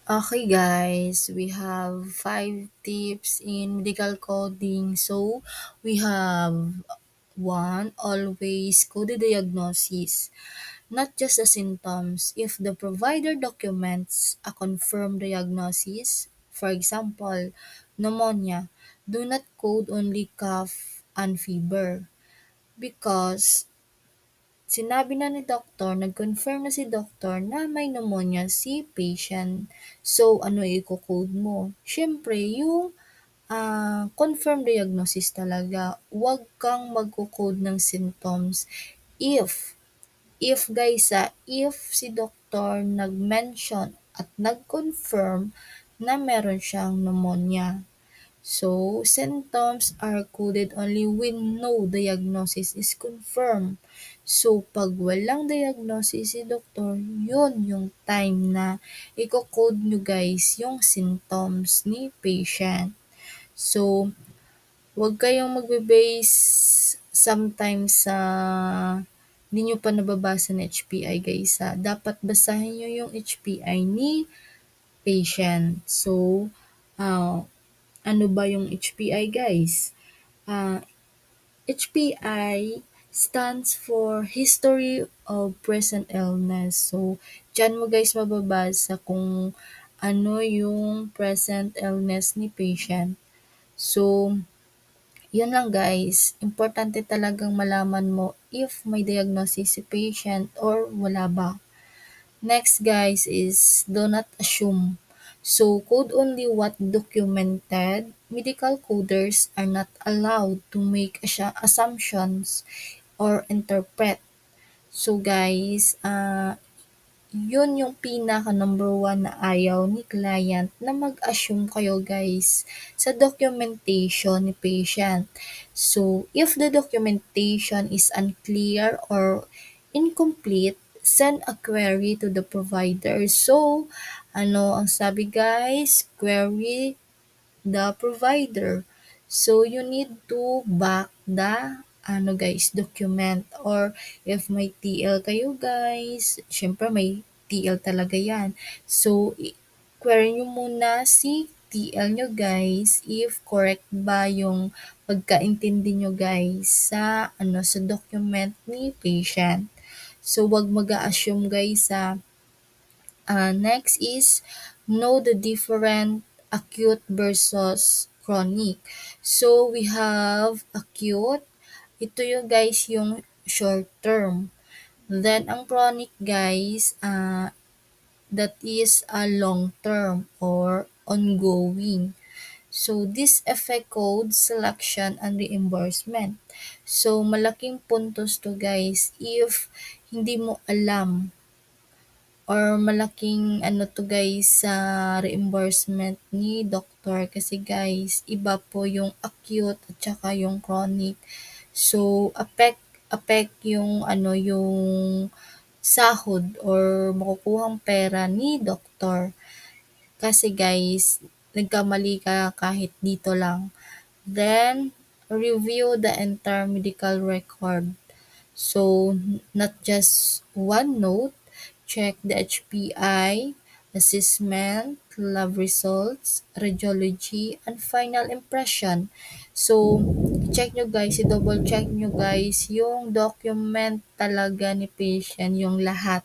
Okay guys, we have 5 tips in medical coding. So, we have one, always code the diagnosis, not just the symptoms. If the provider documents a confirmed diagnosis, for example, pneumonia, do not code only cough and fever because sinabi na ni doktor, nag-confirm na si doktor na may pneumonia si patient. So, ano iko-code mo? Siyempre, yung confirmed diagnosis talaga. Huwag kang magko-code ng symptoms. If, if si doktor nag-mention at nag-confirm na meron siyang pneumonia. So, symptoms are coded only when no diagnosis is confirmed. So, pag walang diagnosis si doktor, yun yung time na i-code nyo guys yung symptoms ni patient. So, wag kayong magbe-base sometimes sa hindi nyo pa nababasa ng HPI guys ha. Dapat basahin nyo yung HPI ni patient. So, ah ano ba yung HPI guys? HPI stands for History of Present Illness. So, dyan mo guys mababasa kung ano yung present illness ni patient. So, yun lang guys. Importante talagang malaman mo if may diagnosis si patient or wala ba. Next guys is do not assume. So code only what documented. Medical coders are not allowed to make assumptions or interpret. So guys, yun yung pinaka number one na ayaw ni client na mag-assume kayo guys sa documentation ni patient. So, if the documentation is unclear or incomplete, send a query to the provider. So, ano ang sabi guys? Query the provider. So, you need to back the document, or if may TL kayo guys, syempre may TL talaga yan. So, query nyo muna si TL nyo guys if correct ba yung pagkaintindi nyo guys sa document ni patient. So, wag mag-a-assume guys sa next is know the different acute versus chronic. So, we have acute. Ito yung guys yung short term. Then, ang chronic guys, that is a long term or ongoing. So, this affect code selection and reimbursement. So, malaking puntos to guys if hindi mo alam or malaking ano to guys sa reimbursement ni doktor kasi guys iba po yung acute at saka yung chronic. So affect yung yung sahod or makukuhang pera ni doktor. Kasi guys, nagkamali ka kahit dito lang. Then review the entire medical record. So, not just one note, check the HPI, assessment, lab results, radiology, and final impression. So, check nyo guys, i-double check nyo guys yung document talaga ni patient, yung lahat.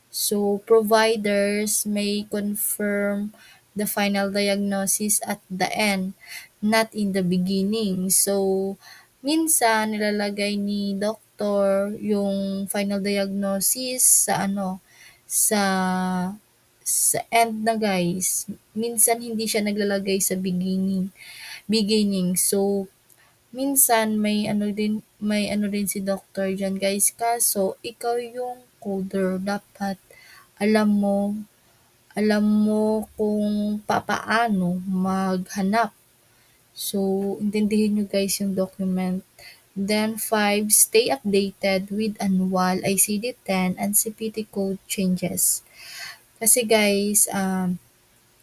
So, providers may confirm the final diagnosis at the end, not in the beginning. So, minsan nilalagay ni doktor yung final diagnosis sa end na guys. Minsan hindi siya naglalagay sa beginning. So, minsan may ano din si doctor diyan guys, kaso ikaw yung coder, dapat alam mo alam mo kung papaano maghanap. So, intindihin niyo guys yung document. Then 5, stay updated with annual ICD-10 and CPT code changes. Kasi guys,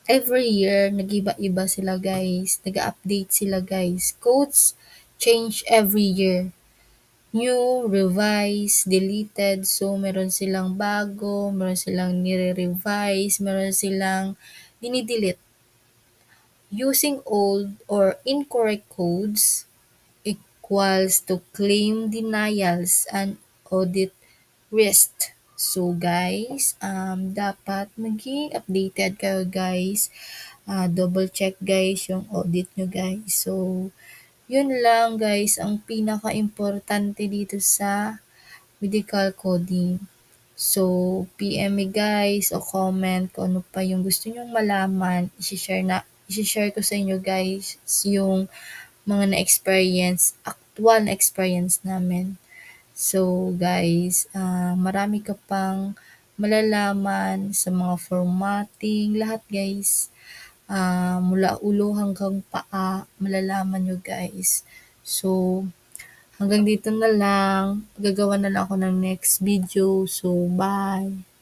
every year nag-iba-iba sila guys, nag-update sila guys. Codes change every year. new, revise, deleted. So, meron silang bago, meron silang nire-revise, meron silang dinidelete. Using old or incorrect codes equals to claim denials and audit risk. So guys, dapat maging updated kayo guys. Double check guys yung audit nyo guys. So, yun lang guys ang pinaka-importante dito sa medical coding. So, PM me guys o comment kung ano pa yung gusto nyong malaman. I-share ko sa inyo guys yung mga na-experience, actual na experience namin. So, guys, marami ka pang malalaman sa mga formatting, lahat guys. Mula ulo hanggang paa, malalaman nyo guys. So, hanggang dito na lang. Gagawa na lang ako ng next video. So, bye!